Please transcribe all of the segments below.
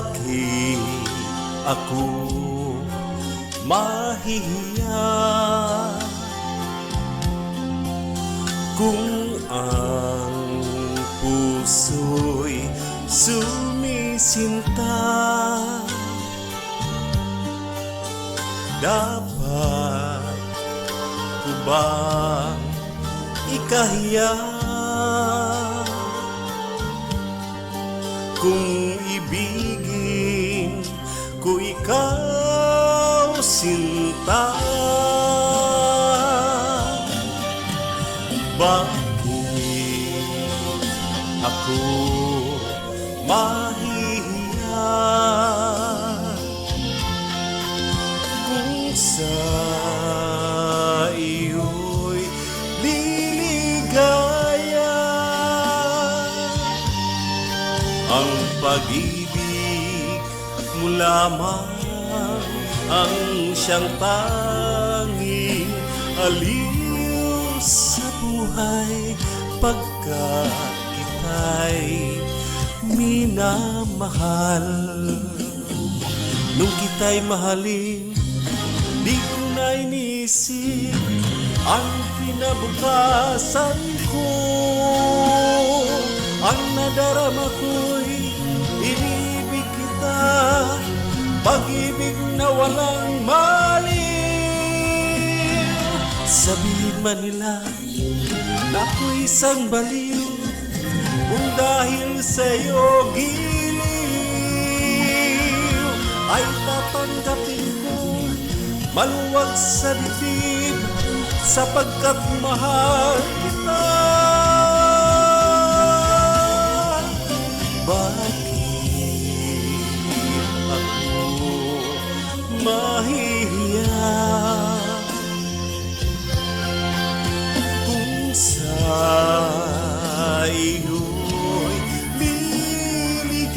Bakit ako mahihiya kung ang puso'y sumisinta? Dapat ko bang ikahiya kung ibigin ko ikaw, sinta? Bakit ako mahihiya kung sa iyo'y liligaya? Ang pag-ibig mo lamang ang siyang tanging aliw sa buhay, pagkat kita'y minamahal. Nung kita'y mahalin, di ko na inisip ang kinabukasan ko. Ang nadarama ko'y inibig kita, pag-ibig na walang maliw. Sabihin man nila na ako'y isang baliw, kung dahil sa'yo giliw, ay tatanggapin ko maluwag sa dibdib, sapagkat mahal kita. Bakit ako mahihiya kung sa iyo'y liligaya?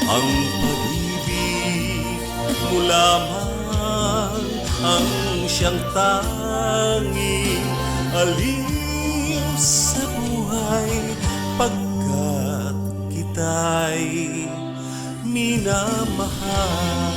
Ang pag-ibig mo lamang ang siyang tanging aliw sa buhay, pagkat kita'y minamahal.